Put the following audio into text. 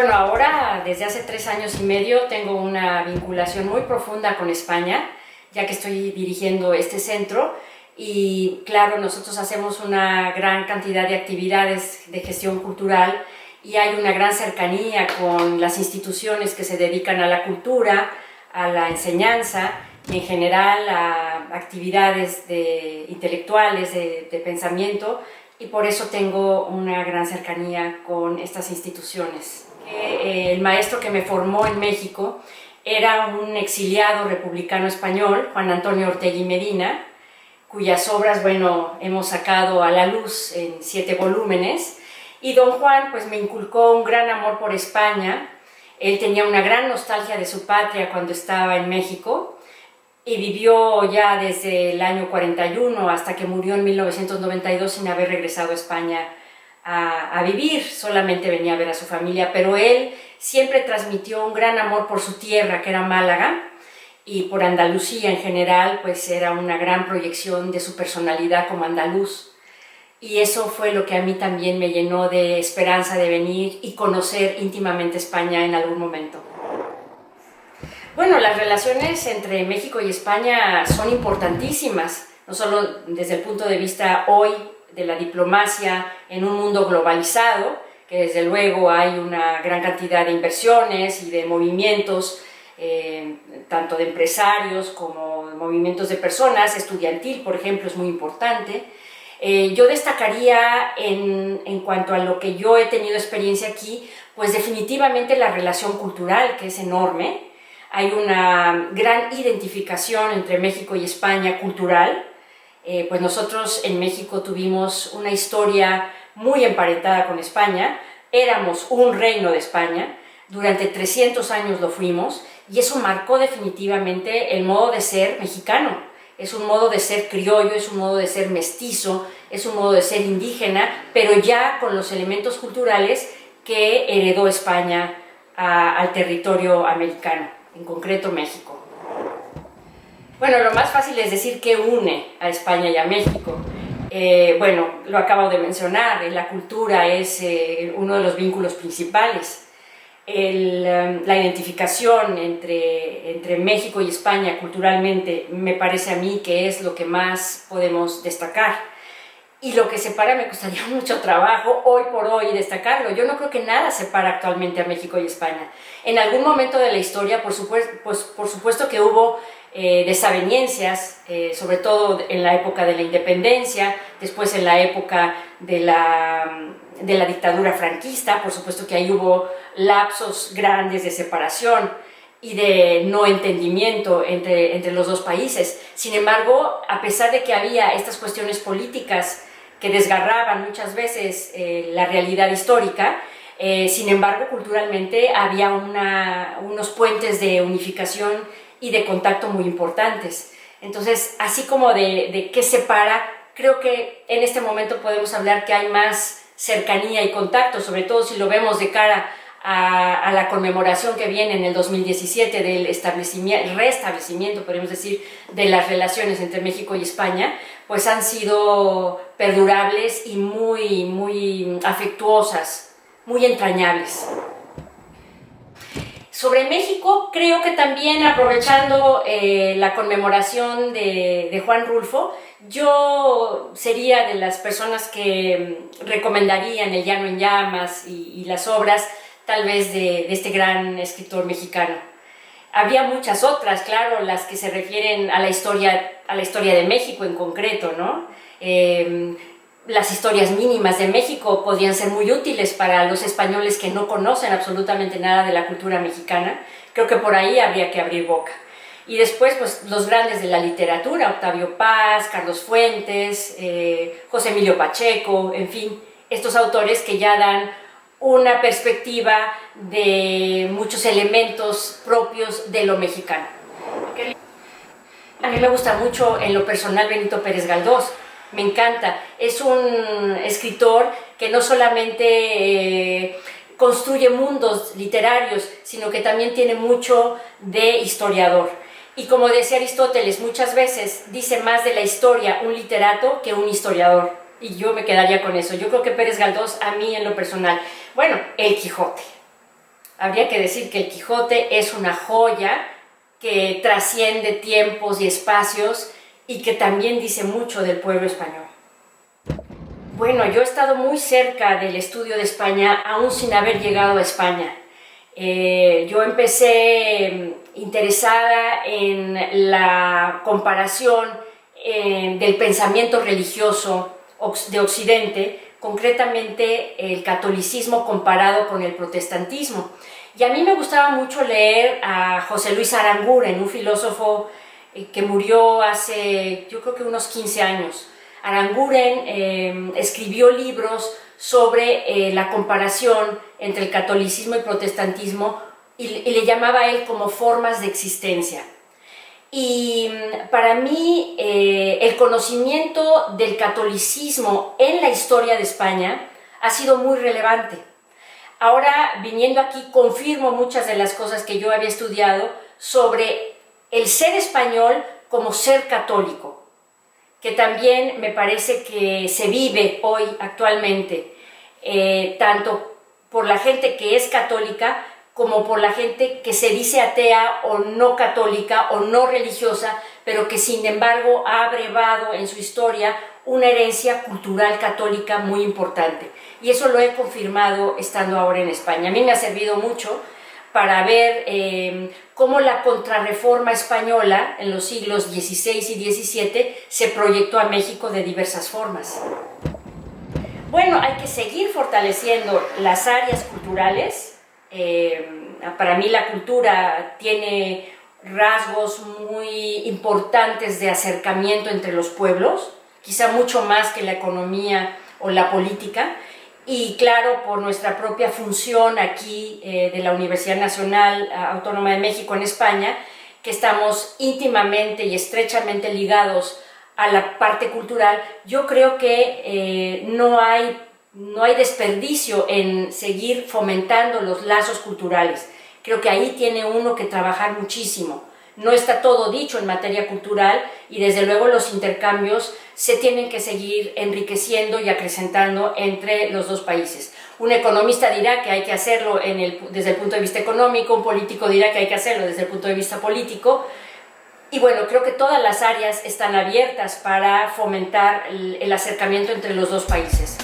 Bueno, ahora desde hace 3 años y medio tengo una vinculación muy profunda con España, ya que estoy dirigiendo este centro y claro, nosotros hacemos una gran cantidad de actividades de gestión cultural y hay una gran cercanía con las instituciones que se dedican a la cultura, a la enseñanza y en general a actividades intelectuales, de pensamiento, y por eso tengo una gran cercanía con estas instituciones. El maestro que me formó en México era un exiliado republicano español, Juan Antonio Ortegui Medina, cuyas obras, bueno, hemos sacado a la luz en 7 volúmenes, y don Juan pues me inculcó un gran amor por España. Él tenía una gran nostalgia de su patria cuando estaba en México y vivió ya desde el año 41 hasta que murió en 1992 sin haber regresado a España a vivir, solamente venía a ver a su familia, pero él siempre transmitió un gran amor por su tierra, que era Málaga, y por Andalucía en general, pues era una gran proyección de su personalidad como andaluz. Y eso fue lo que a mí también me llenó de esperanza de venir y conocer íntimamente España en algún momento. Bueno, las relaciones entre México y España son importantísimas, no solo desde el punto de vista hoy de la diplomacia en un mundo globalizado, que desde luego hay una gran cantidad de inversiones y de movimientos, tanto de empresarios como de movimientos de personas, estudiantil, por ejemplo, es muy importante. Yo destacaría en cuanto a lo que yo he tenido experiencia aquí, pues definitivamente la relación cultural, que es enorme. Hay una gran identificación entre México y España cultural. Pues nosotros en México tuvimos una historia muy emparentada con España, éramos un reino de España, durante 300 años lo fuimos, y eso marcó definitivamente el modo de ser mexicano. Es un modo de ser criollo, es un modo de ser mestizo, es un modo de ser indígena, pero ya con los elementos culturales que heredó España al territorio americano, en concreto México. Bueno, lo más fácil es decir qué une a España y a México. Bueno, lo acabo de mencionar, la cultura es uno de los vínculos principales. La identificación entre México y España culturalmente me parece a mí que es lo que más podemos destacar. Y lo que separa me costaría mucho trabajo hoy por hoy destacarlo. Yo no creo que nada separa actualmente a México y España. En algún momento de la historia, por supuesto que hubo desavenencias, sobre todo en la época de la independencia, después en la época de la dictadura franquista, por supuesto que ahí hubo lapsos grandes de separación y de no entendimiento entre los dos países. Sin embargo, a pesar de que había estas cuestiones políticas que desgarraban muchas veces la realidad histórica, sin embargo, culturalmente había unos puentes de unificación y de contacto muy importantes. Entonces, así como de qué separa, creo que en este momento podemos hablar que hay más cercanía y contacto, sobre todo si lo vemos de cara a la conmemoración que viene en el 2017 del restablecimiento, podríamos decir, de las relaciones entre México y España, pues han sido perdurables y muy, muy afectuosas, muy entrañables. Sobre México, creo que también aprovechando la conmemoración de Juan Rulfo, yo sería de las personas que recomendarían El Llano en Llamas y las obras tal vez de este gran escritor mexicano. Había muchas otras, claro, las que se refieren a la historia de México en concreto, ¿no? Las historias mínimas de México podrían ser muy útiles para los españoles que no conocen absolutamente nada de la cultura mexicana. Creo que por ahí habría que abrir boca. Y después, pues, los grandes de la literatura, Octavio Paz, Carlos Fuentes, José Emilio Pacheco, en fin, estos autores que ya dan una perspectiva de muchos elementos propios de lo mexicano. A mí me gusta mucho, en lo personal, Benito Pérez Galdós. Me encanta. Es un escritor que no solamente construye mundos literarios, sino que también tiene mucho de historiador. Y como decía Aristóteles, muchas veces dice más de la historia un literato que un historiador. Y yo me quedaría con eso. Yo creo que Pérez Galdós, a mí en lo personal, bueno, El Quijote. habría que decir que el Quijote es una joya que trasciende tiempos y espacios y que también dice mucho del pueblo español. Bueno, yo he estado muy cerca del estudio de España, aún sin haber llegado a España. Yo empecé interesada en la comparación del pensamiento religioso de Occidente, concretamente el catolicismo comparado con el protestantismo. Y a mí me gustaba mucho leer a José Luis Aranguren, un filósofo que murió hace, yo creo que unos 15 años. Aranguren escribió libros sobre la comparación entre el catolicismo y protestantismo y le llamaba a él como formas de existencia. Y para mí el conocimiento del catolicismo en la historia de España ha sido muy relevante. Ahora, viniendo aquí, confirmo muchas de las cosas que yo había estudiado sobre el ser español como ser católico, que también me parece que se vive hoy actualmente, tanto por la gente que es católica como por la gente que se dice atea o no católica o no religiosa, pero que sin embargo ha abrevado en su historia una herencia cultural católica muy importante. Y eso lo he confirmado estando ahora en España. A mí me ha servido mucho para ver cómo la contrarreforma española en los siglos XVI y XVII se proyectó a México de diversas formas. Bueno, hay que seguir fortaleciendo las áreas culturales. Para mí la cultura tiene rasgos muy importantes de acercamiento entre los pueblos, quizá mucho más que la economía o la política. Y claro, por nuestra propia función aquí de la Universidad Nacional Autónoma de México en España, que estamos íntimamente y estrechamente ligados a la parte cultural, yo creo que no hay desperdicio en seguir fomentando los lazos culturales. Creo que ahí tiene uno que trabajar muchísimo. No está todo dicho en materia cultural y desde luego los intercambios se tienen que seguir enriqueciendo y acrecentando entre los dos países. Un economista dirá que hay que hacerlo desde el punto de vista económico, un político dirá que hay que hacerlo desde el punto de vista político. Y bueno, creo que todas las áreas están abiertas para fomentar el acercamiento entre los dos países.